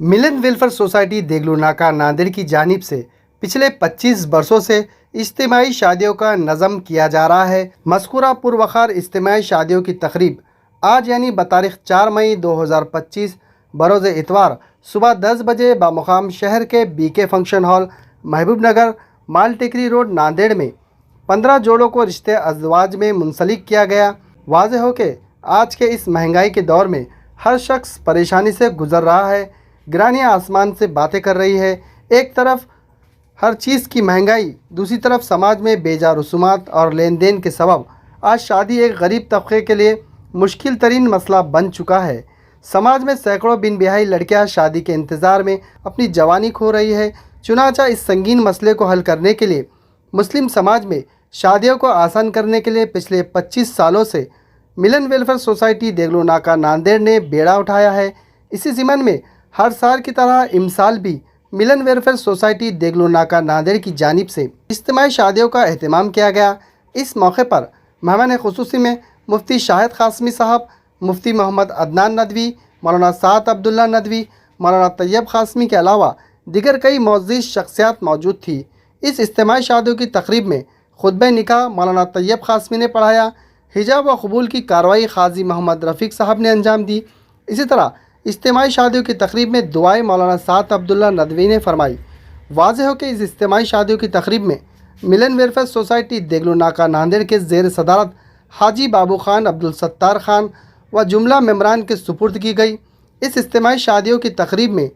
मिलन welfare society Deglur नाका नांदेड़ की जानिब से पिछले 25 वर्षों से इज्तिमाई शादियों का नज़म किया जा रहा है। मज़कूरा पुरवखार इज्तिमाई शादियों की तकरीब आज यानी बतारीख 4 मई 2025 बरोज़ इतवार सुबह 10 बजे बामुकाम शहर के बीके फंक्शन हॉल महबूब नगर माल टेकरी रोड नांदेड़ में 15 जोड़ों को रिश्ते अज़वाज में मुंसलिक किया गया। वाज़ेह हो कि आज के इस महंगाई के दौर में हर शख्स परेशानी से गुज़र रहा है। गिरानियाँ आसमान से बातें कर रही है। एक तरफ हर चीज़ की महंगाई, दूसरी तरफ समाज में बेजा रसूमात और लेन देन के सबब आज शादी एक गरीब तबके के लिए मुश्किल तरीन मसला बन चुका है। समाज में सैकड़ों बिन बिहाई लड़कियां शादी के इंतज़ार में अपनी जवानी खो रही है। चुनांचा इस संगीन मसले को हल करने के लिए मुस्लिम समाज में शादियों को आसान करने के लिए पिछले 25 सालों से मिलन वेलफेयर सोसाइटी देगलू नाका नांदेड़ ने बेड़ा उठाया है। इसी ज़िम्मन में हर साल की तरह इमसाल भी मिलन वेलफेयर सोसाइटी देगलू नाका नांदेड़ की जानिब से इज्तिमाई शादियों का एहतमाम किया गया। इस मौके पर मेहमान खुसूसी में मुफ्ती शाहिद कासमी साहब, मुफ्ती मोहम्मद अदनान नदवी, मौलाना साद अब्दुल्ला नदवी, मौलाना तैयब कासमी के अलावा दिगर कई मोअज़्ज़िज़ शख्सियात मौजूद थी। इस इज्तिमाई शादियों की तकरीब में खुतबे निकाह मौलाना तैयब कासमी ने पढ़ाया। हिजाब व कबूल की कार्रवाई काजी मोहम्मद रफ़ीक साहब ने अंजाम दी। इसी तरह इज्तिमाई शादियों की तकरीब में दुआएं मौलाना साद अब्दुल्ला नदवी ने फरमाई। वाज़ेह हो कि इस इज्तिमाई शादियों की तकरीब में मिलन वेलफेयर सोसाइटी देगलू नाका नांदेड़ के ज़ेर सदारत हाजी बाबू खान, अब्दुल सत्तार खान व जुमला मेम्बरान के सुपुर्द की गई। इस इज्तिमाई शादियों की तकरीब में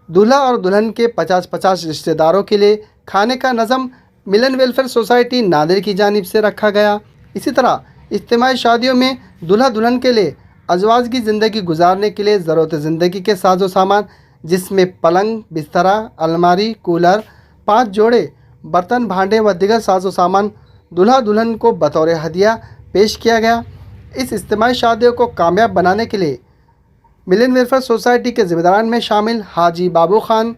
दूल्हा और दुल्हन के 50-50 रिश्तेदारों के लिए खाने का नज़म मिलन वेलफेयर सोसाइटी नांदेड़ की जानिब से रखा गया। इसी तरह इज्तिमाई शादियों में दूल्हा दुल्हन के लिए अज़वाज की ज़िंदगी गुजारने के लिए ज़रूरत ज़िंदगी के साजो सामान जिसमें पलंग, बिस्तरा, अलमारी, कूलर, 5 जोड़े बर्तन, भांडे व दिगर साजो सामान दूल्हा दुल्हन को बतौर हदिया पेश किया गया। इस इज्तिमाई शादियों को कामयाब बनाने के लिए मिलन वेलफेयर सोसाइटी के ज़िम्मेदारान में शामिल हाजी बाबू खान,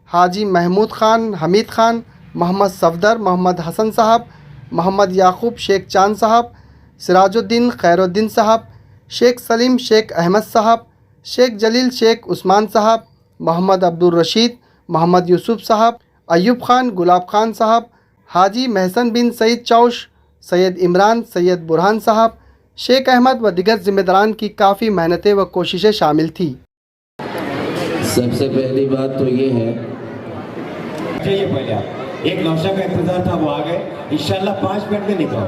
हाजी महमूद खान, हमीद खान, मोहम्मद सफदर, मोहम्मद हसन साहब, मोहम्मद याकूब शेख चांद साहब, सिराजुद्दीन खैरुद्दीन साहब, शेख सलीम शेख अहमद साहब, शेख जलील शेख उस्मान साहब, मोहम्मद अब्दुल रशीद, मोहम्मद यूसुफ साहब, अयूब खान, गुलाब खान साहब, हाजी महसन बिन सईद चौश, सैयद इमरान, सैयद बुरहान साहब, शेख अहमद व दिगर ज़िम्मेदारान की काफ़ी मेहनतें व कोशिशें शामिल थी। सबसे पहली बात तो ये है, पहले आप एक नौशा का इंतजार था, वो आ गए इंशाल्लाह 5 मिनट में निकलो।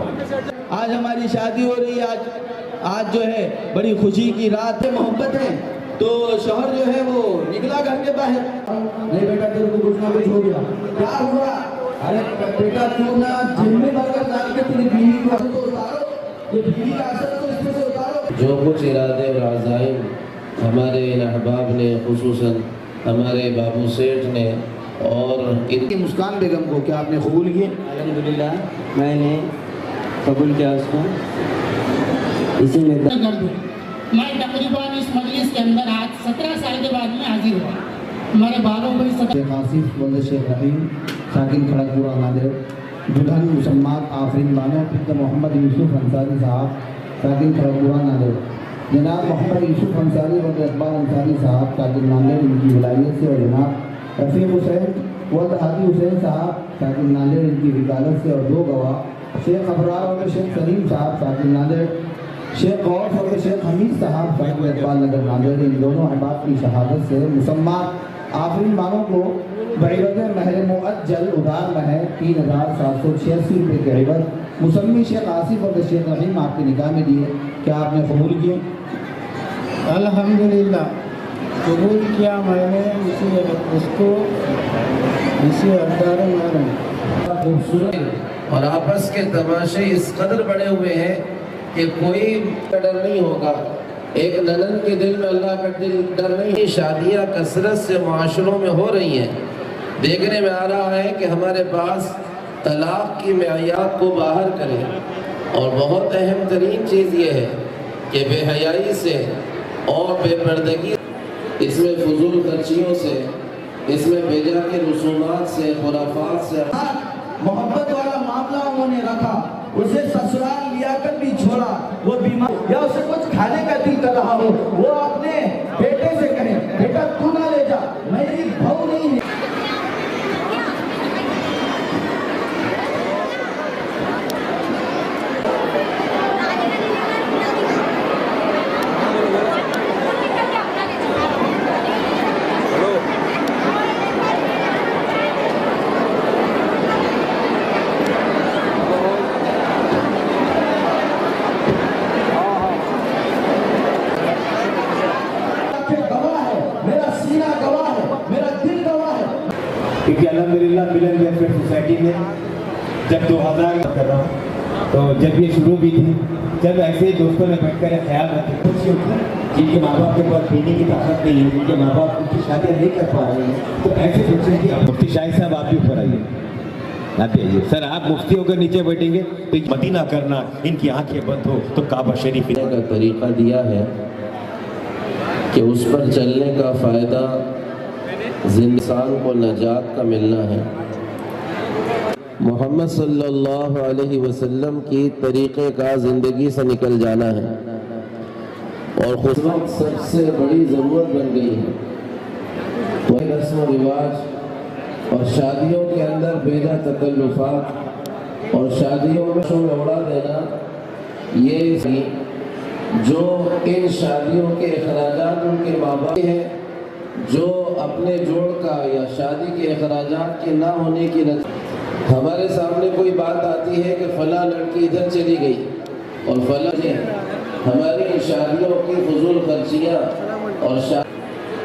आज हमारी शादी हो रही है, आज जो है बड़ी खुशी की रात है, मोहब्बत है। तो शौहर जो है वो निकला घर के बाहर, नहीं बेटा तेरे को कुछ ना कुछ हो गया, क्या हुआ? अरे बेटा तू ना जिम में बर्गर डाल के तेरी बीवी को असर तो उतारो, ये बीवी का असर तो इसमें से उतारो। जो कुछ इरादे और अज़ाइम हमारे इन अहबाब ने, खुसूसन हमारे बाबू सेठ ने और इनकी मुस्कान बेगम को क्या आपने कबूल किए? अल्हम्दुलिल्लाह मैंने कबूल किया उसको। इसी में मैं तकरीबन इस मजलिस के अंदर आज 17 साल के बाद में हाजिर हुआ। हमारे बालों में शेख आसिफ वल्द शेख रहीम साकिन खड़गपुरा नांदेड़, दुल्हन मुसम्मात आफरीन बानो पिता मोहम्मद यूसुफ अंसारी साहब साकिन खड़गपुरा नांदेड़, जनाब मोहम्मद यूसुफ अंसारी और इकबाल अंसारी साहब साकिन नांदेड़ इनकी विलायत से, और जनाब रफ़ीक हुसैन वल्द हादी हुसैन साहब साकिन नांदेड़ इनकी विकालत से, और 2 गवाह शेख अबरार और शेख सलीम साहब साकिन नांदेड़, शेख गौफ और शेख हमीद साहब साकिन इकबाल नगर नांदेड़, इन दोनों अहबाब की शहादत से मुसम्मात आफरीन बानों को बइवत महल मुअज्जल उधार महल 3786 रुपये के इवत मुसम्मी शेख आसिफ और शेख रहीम आपके निकाह में दिए। क्या आपने कबूल किए? अल्हम्दुलिल्लाह कबूल किया मैंने उसको इसी अड्डार में। खूबसूरत और आपस के तमाशे इस कदर बड़े हुए हैं कि कोई डर नहीं होगा। एक ननन के दिल में अल्लाह का डर नहीं। शादियाँ कसरत से माशरों में हो रही हैं। देखने में आ रहा है कि हमारे पास तलाक की मयार को बाहर करें, और बहुत अहम तरीन चीज़ ये है कि बेहयाई से और बेपर्दगी, इसमें फजूल खर्चियों से, इसमें बेजा के रसूमात से, खुराफात से मोहब्बत वाला मामला उन्होंने रखा, उसे ससुराल लिया कर भी छोड़ा, वो बीमार या उसे कुछ खाने का दिल कर रहा हो, वो अपने बेटे से कहे बेटा तू ना ले जा, क्योंकि अल्हम्दुलिल्लाह मिलन वेलफेयर सोसाइटी में जब 2000 कर रहा हूँ, तो जब ये शुरू भी थी, जब ऐसे ही दोस्तों ने बैठकर ख्याल रखे खुशी होती है, जिनके माँ बाप के पास देने की ताकत नहीं है, जिनके माँ बाप उनकी शादियाँ नहीं कर पा रहे हैं, तो ऐसे सोचें कि मुफ्ती शाहिद साहब आप भी ऊपर आइए, आप आइए सर। आप मुफ्ती होकर नीचे बैठेंगे तो मदीना करना, इनकी आंखें बंद हो तो काबा शरीफ का तरीका दिया है कि उस पर चलने का फ़ायदा इंसान को नजात का मिलना है। मोहम्मद सल्लल्लाहु अलैहि वसल्लम की तरीक़े का ज़िंदगी से निकल जाना है और खुद सबसे बड़ी ज़रूरत बन गई है। वही रस्म रिवाज और शादियों के अंदर बेजा तकल्लुफ़ात और शादियों में उड़ा देना, ये जो इन शादियों के अखराजात उनके माँ बाप हैं, जो अपने जोड़ का या शादी के अखराजात के ना होने की हमारे सामने कोई बात आती है कि फला लड़की इधर चली गई और फला हमारी शादियों की फजूल खर्चियाँ और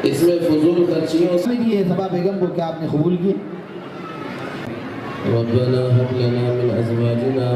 इसमें फजूल खर्चियों से ये सबा बेगम को क्या आपने कबूल किए? रब्बना हब लना मिन अज़वाजिना व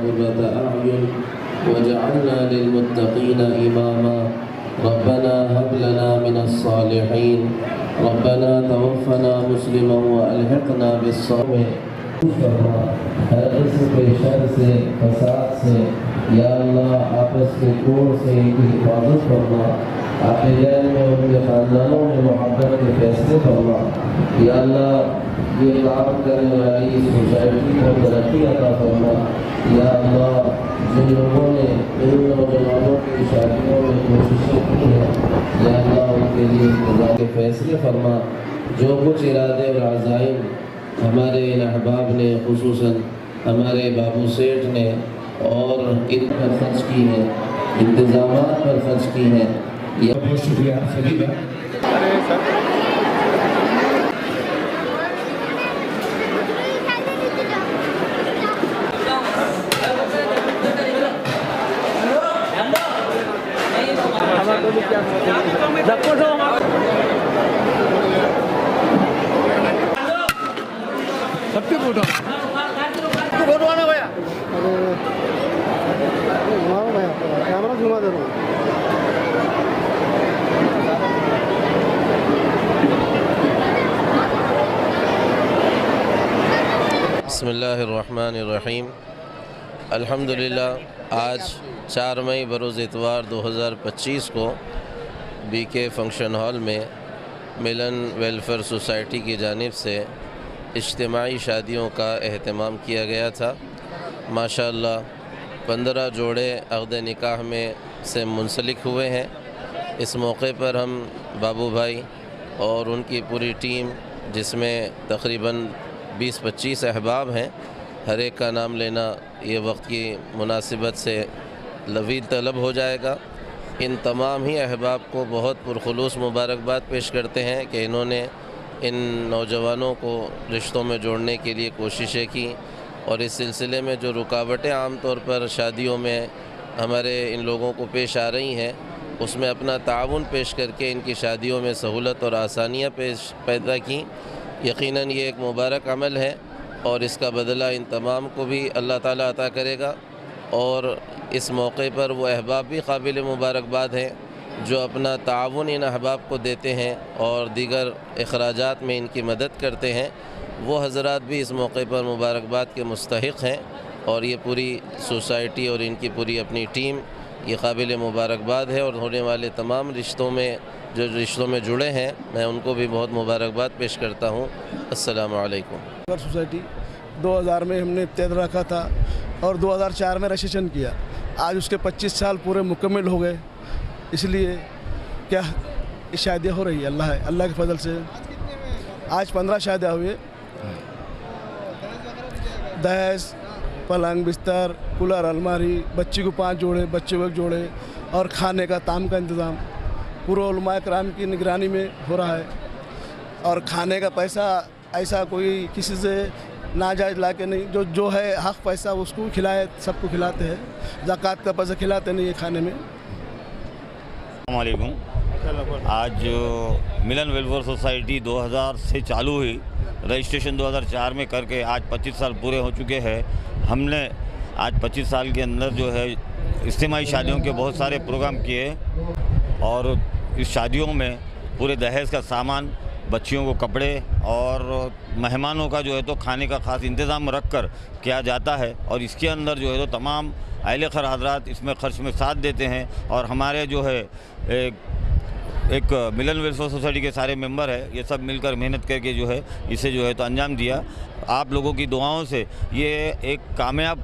क़ुर्रता अ'युन वजअलना लिलमुत्तक़ीना इमामा रब्बना हब लना मिनस सालिहीन रब्बना तवफ़्फ़ना मुस्लिमन व अलहिक़ना बिस्सालिहीन। हर किस्म के शर से, फसाद से या अल्लाह आपस के कोड़ से इनकी हिफाजत फरमा, अपने जहन में उनके ख़ानदानों में मोहब्बत के फैसले फरमा। या अल्लाह ये काम करने वाली इस सोसाइटी को तरक्की अता फरमा। या अल्लाह जिन लोगों ने इन नौजवानों की शादियों में कोशिशें की हैं, या अल्लाह उनके लिए खुदा के फैसले फरमा। जो कुछ इरादे और अज़ाइम हमारे इन अहबाब ने, खुसूसन हमारे बाबू सेठ ने और इन पर खर्च की है, इंतज़ामात पर खर्च की है, यह बहुत शुक्रिया सभी का। सबके फोटो आना भैया, कैमरा घुमा दे रहा हूँ। बिस्मिल्लाहिर्रहमानिर्रहीम। अल्हम्दुलिल्लाह आज 4 मई बरोज़ इतवार 2025 को बीके फंक्शन हॉल में मिलन वेलफेयर सोसाइटी की जानिब से इज्तिमाई शादियों का एहतमाम किया गया था। माशाअल्लाह 15 जोड़े अक़्द निकाह में से मुंसलिक हुए हैं। इस मौके पर हम बाबू भाई और उनकी पूरी टीम, जिसमें तकरीबन 20-25 अहबाब हैं, हर एक का नाम लेना ये वक्त की मुनासिबत से लवीद तलब हो जाएगा। इन तमाम ही अहबाब को बहुत पुरखुलूस मुबारकबाद पेश करते हैं कि इन्होंने इन नौजवानों को रिश्तों में जोड़ने के लिए कोशिशें की और इस सिलसिले में जो रुकावटें आम तौर पर शादियों में हमारे इन लोगों को पेश आ रही हैं, उसमें अपना ताउन पेश करके इनकी शादियों में सहूलत और आसानियाँ पैदा की। यकीनन ये एक मुबारक अमल है और इसका बदला इन तमाम को भी अल्लाह ताला अता करेगा। और इस मौके पर वो अहबाब भी काबिल मुबारकबाद हैं जो अपना ताउन इन अहबाब को देते हैं और दीगर अखराजात में इनकी मदद करते हैं। वो हज़रात भी इस मौके पर मुबारकबाद के मुस्तहिक़ हैं और ये पूरी सोसाइटी और इनकी पूरी अपनी टीम ये काबिल मुबारकबाद है। और होने वाले तमाम रिश्तों में जुड़े हैं, मैं उनको भी बहुत मुबारकबाद पेश करता हूँ। अस्सलामु अलैकुम। सोसाइटी 2000 में हमने तय रखा था और 2004 में रजिस्ट्रेशन किया। आज उसके 25 साल पूरे मुकम्मल हो गए। इसलिए क्या शादियाँ हो रही है, अल्लाह के फजल से आज 15 शादियाँ हुए। दहेज, पलंग, बिस्तर, कूलर, अलमारी, बच्ची को 5 जोड़े, बच्चे को 1 जोड़े और खाने का ताम का इंतज़ाम पूरा उलमा कराम की निगरानी में हो रहा है। और खाने का पैसा ऐसा कोई किसी से नाजायज़ ला के नहीं, जो है हक़ पैसा उसको खिलाए, सबको खिलाते हैं। ज़कात का पैसा खिलाते नहीं है खाने में। अस्सलामुअलैकुम। आज मिलन वेलफेयर सोसाइटी 2000 से चालू हुई, रजिस्ट्रेशन 2004 में करके आज 25 साल पूरे हो चुके हैं। हमने आज 25 साल के अंदर जो है इज्तिमाई शादियों के बहुत सारे प्रोग्राम किए और इस शादियों में पूरे दहेज का सामान, बच्चियों को कपड़े और मेहमानों का जो है तो खाने का ख़ास इंतज़ाम रख कर किया जाता है। और इसके अंदर जो है तो तमाम अहले खैर हज़रात इसमें ख़र्च में साथ देते हैं और हमारे जो है एक मिलन वेलफेयर सोसाइटी के सारे मेंबर है, ये सब मिलकर मेहनत करके जो है इसे जो है तो अंजाम दिया। आप लोगों की दुआओं से ये एक कामयाब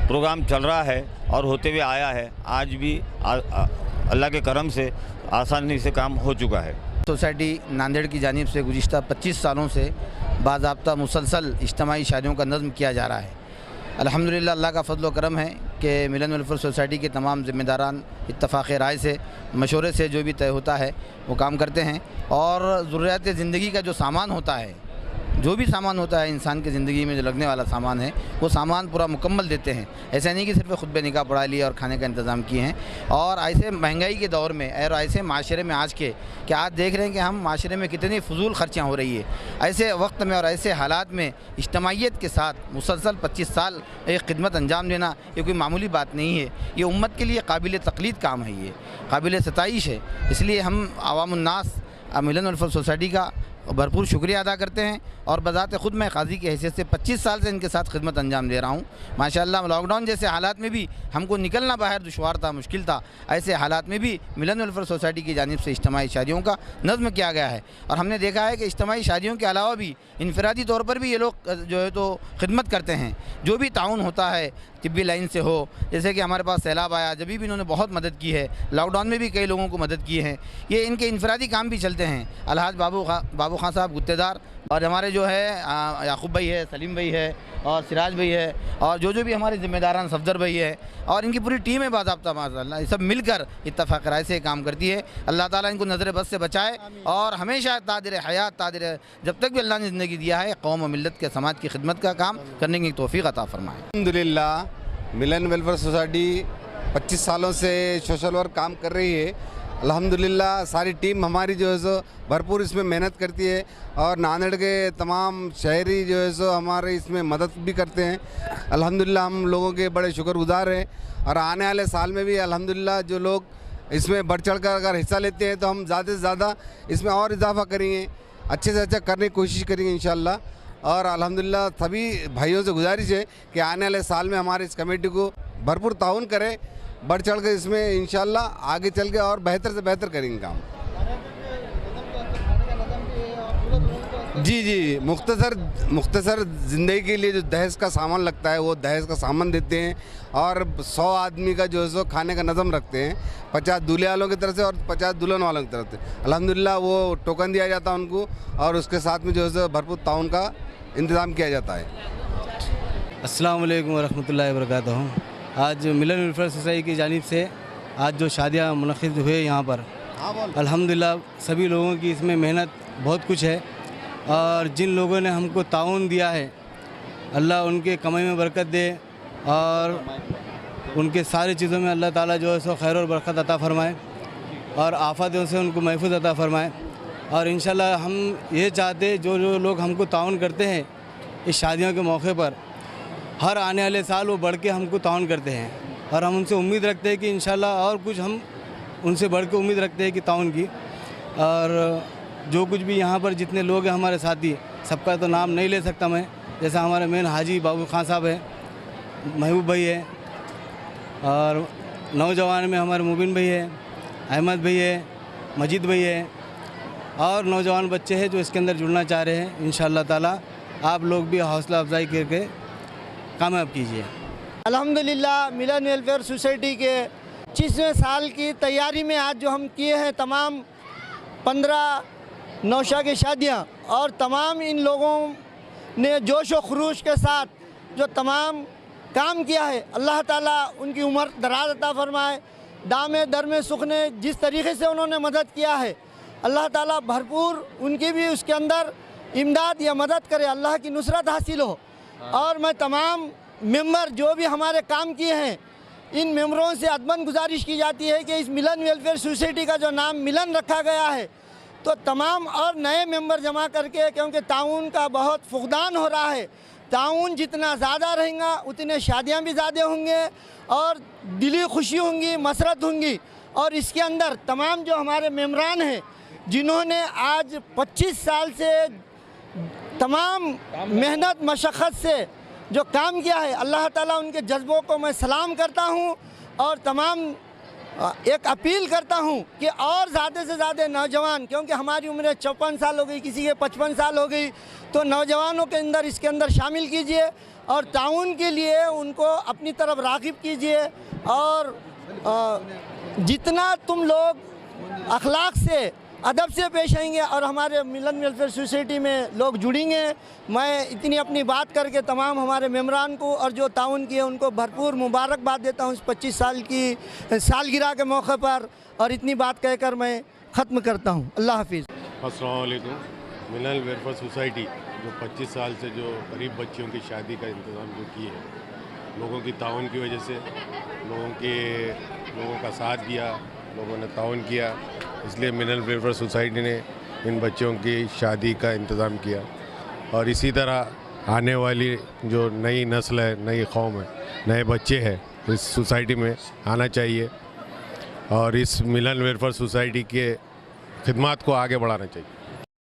प्रोग्राम चल रहा है और होते हुए आया है। आज भी अल्लाह के करम से आसानी से काम हो चुका है। सोसाइटी नांदेड़ की जानिब से गुज़िश्ता 25 सालों से बाज़ाब्ता मुसलसल इज्तिमाई शादियों का नज़्म किया जा रहा है। अल्हम्दुलिल्लाह अल्लाह का फ़ज़ल व करम है कि मिलन वेलफेयर सोसाइटी के तमाम ज़िम्मेदारान इत्तफ़ाक़ राय से, मशवरे से जो भी तय होता है वो काम करते हैं और ज़रूरियात ज़िंदगी का जो सामान होता है, जो भी सामान होता है इंसान की ज़िंदगी में जो लगने वाला सामान है, वो सामान पूरा मुकम्मल देते हैं। ऐसा नहीं कि सिर्फ खुतबे निकाह पढ़ा लिए और खाने का इंतज़ाम किए हैं। और ऐसे महंगाई के दौर में और ऐसे माशरे में आज के कि आज देख रहे हैं कि हम माशरे में कितनी फ़ुजूल खर्चियाँ हो रही है, ऐसे वक्त में और ऐसे हालात में इज्तिमाइयत के साथ मुसलसल 25 साल एक खिदमत अंजाम देना ये कोई मामूली बात नहीं है। ये उम्मत के लिए काबिल तक़लीद काम है, ये काबिल सताइश है। इसलिए हम अवामुन्नास मिलन वेलफेयर सोसाइटी का भरपूर शुक्रिया अदा करते हैं और बज़ात ख़ुद मैं काजी की हैसियत से 25 साल से इनके साथ खिदमत अंजाम दे रहा हूँ। माशाअल्लाह लॉकडाउन जैसे हालात में भी हमको निकलना बाहर दुश्वार था, मुश्किल था, ऐसे हालात में भी मिलन वेलफेयर सोसाइटी की जानिब से इज्तिमाई शादियों का नज़्म किया गया है। और हमने देखा है कि इज्तिमाई शादियों के अलावा भी इनफरादी तौर पर भी ये लोग जो है तो खिदमत करते हैं। जो भी ताउन होता है तिब्बी लाइन से हो, जैसे कि हमारे पास सैलाब आया, जब भी इन्होंने बहुत मदद की है, लॉकडाउन में भी कई लोगों को मदद की है। ये इनके इनफरादी काम भी चलते हैं। अलहाज बाबू खां साहब गुत्तेदार और हमारे जो है याकूब भाई है, सलीम भाई है और सिराज भाई है और जो भी हमारे ज़िम्मेदारान सफदर भाई है और इनकी पूरी टीम है बाज़ाब्ता माशाअल्लाह, ये सब मिलकर इत्तफ़ाक़ राय से काम करती है। अल्लाह ताला इनको नज़र बस से बचाए और हमेशा तादिर हयात तादिर जब तक भी अल्लाह ने ज़िंदगी दिया है कौम और मिल्लत के समाज की खिदमत का काम करने की तौफ़ीक़ अता फ़रमाए। अल्हम्दुलिल्लाह मिलन वेलफेयर सोसाइटी 25 सालों से सोशल वर्क काम कर रही है। अल्हम्दुलिल्लाह सारी टीम हमारी जो है सो भरपूर इसमें मेहनत करती है और नांदेड़ के तमाम शहरी जो है सो हमारे इसमें मदद भी करते हैं। अल्हम्दुलिल्लाह हम लोगों के बड़े शुक्रगुजार हैं और आने वाले साल में भी अल्हम्दुलिल्लाह जो लोग इसमें बढ़ चढ़ कर अगर हिस्सा लेते हैं तो हम ज़्यादा से ज़्यादा इसमें और इजाफा करेंगे, अच्छे से अच्छा करने की कोशिश करेंगे इंशाअल्लाह। और अल्हम्दुलिल्लाह सभी भाइयों से गुजारिश है कि आने वाले साल में हमारे इस कमेटी को भरपूर ताउन करें, बढ़ चढ़ कर इसमें इंशाअल्लाह आगे चल के और बेहतर से बेहतर करेंगे काम। जी मुख्तसर ज़िंदगी के लिए जो दहेज का सामान लगता है वो दहेज का सामान देते हैं और 100 आदमी का जो है सो खाने का नज़म रखते हैं, 50 दूल्हे वालों की तरफ से और 50 दुल्हन वालों की तरफ से। अल्हम्दुलिल्लाह वो टोकन दिया जाता है उनको और उसके साथ में जो है सो भरपूर ताउन का इंतज़ाम किया जाता है। अस्सलाम वालेकुम वरहमतुल्लाहि वबरकातुहू। आज मिलन वेलफेयर सोसाइटी की जानिब से आज जो शादियाँ मुनक़िद हुए यहाँ पर, अल्हम्दुलिल्लाह सभी लोगों की इसमें मेहनत बहुत कुछ है और जिन लोगों ने हमको ताउन दिया है अल्लाह उनके कमाई में बरकत दे और उनके सारी चीज़ों में अल्लाह ताला जो है सो खैर और बरकत अता फ़रमाए और आफ़तों से उनको महफूज अता फ़रमाए। और इंशाल्लाह हम ये चाहते जो लोग हमको ताउन करते हैं इस शादियों के मौके पर, हर आने वाले साल वो बढ़ के हमको ताउन करते हैं और हम उनसे उम्मीद रखते हैं कि इंशाल्लाह और कुछ हम उनसे बढ़ के उम्मीद रखते हैं कि ताउन की। और जो कुछ भी यहाँ पर जितने लोग हैं हमारे साथी, सबका तो नाम नहीं ले सकता मैं, जैसा हमारे मेन हाजी बाबू खां साहब है, महबूब भाई है और नौजवान में हमारे मुबिन भाई है, अहमद भाई है, मजीद भाई है और नौजवान बच्चे हैं जो इसके अंदर जुड़ना चाह रहे हैं। इंशाअल्लाह ताला आप लोग भी हौसला अफजाई करके कामयाब कीजिए। अल्हम्दुलिल्लाह मिलन वेलफेयर सोसाइटी के 25वें साल की तैयारी में आज जो हम किए हैं तमाम 15 नौशा की शादियाँ और तमाम इन लोगों ने जोश व खरूश के साथ जो तमाम काम किया है, अल्लाह ताला उनकी उम्र दराज अता फरमाए। दामे दर में सुख ने जिस तरीके से उन्होंने मदद किया है, अल्लाह ताला भरपूर उनकी भी उसके अंदर इमदाद या मदद करे, अल्लाह की नुसरत हासिल हो। और मैं तमाम मेंबर जो भी हमारे काम किए हैं इन मेंबरों से अदबन गुजारिश की जाती है कि इस मिलन वेलफेयर सोसाइटी का जो नाम मिलन रखा गया है, तो तमाम और नए मेंबर जमा करके, क्योंकि ताउन का बहुत फुकदान हो रहा है, ताउन जितना ज़्यादा रहेगा उतने शादियां भी ज़्यादा होंगे और दिली खुशी होंगी, मसरत होंगी। और इसके अंदर तमाम जो हमारे मेंबरान हैं जिन्होंने आज 25 साल से तमाम मेहनत मशक्क़त से जो काम किया है, अल्लाह ताला उनके जज्बों को मैं सलाम करता हूँ और तमाम एक अपील करता हूँ कि और ज़्यादा से ज़्यादा नौजवान, क्योंकि हमारी उम्र 54 साल हो गई, किसी के 55 साल हो गई, तो नौजवानों के अंदर इसके अंदर शामिल कीजिए और ताउन के लिए उनको अपनी तरफ राग़िब कीजिए। और जितना तुम लोग अखलाक से, अदब से पेश आएंगे और हमारे मिलन वेलफेयर सोसाइटी में लोग जुड़ेंगे, मैं इतनी अपनी बात करके तमाम हमारे मेम्बरान को और जो ताउन किए उनको भरपूर मुबारकबाद देता हूँ इस 25 साल की सालगिरह के मौके पर, और इतनी बात कहकर मैं ख़त्म करता हूँ। अल्लाह हाफिज़। अस्सलाम वालेकुम। मिलन वेलफेयर सोसाइटी जो 25 साल से जो गरीब बच्चियों की शादी का इंतज़ाम जो किए हैं, लोगों की ताउन की वजह से, लोगों का साथ दिया, लोगों ने ताउन किया, इसलिए मिलन वेलफेयर सोसाइटी ने इन बच्चों की शादी का इंतज़ाम किया। और इसी तरह आने वाली जो नई नस्ल है, नई कौम है, नए बच्चे हैं, इस सोसाइटी में आना चाहिए और इस मिलन वेलफेयर सोसाइटी के खिदमात को आगे बढ़ाना चाहिए।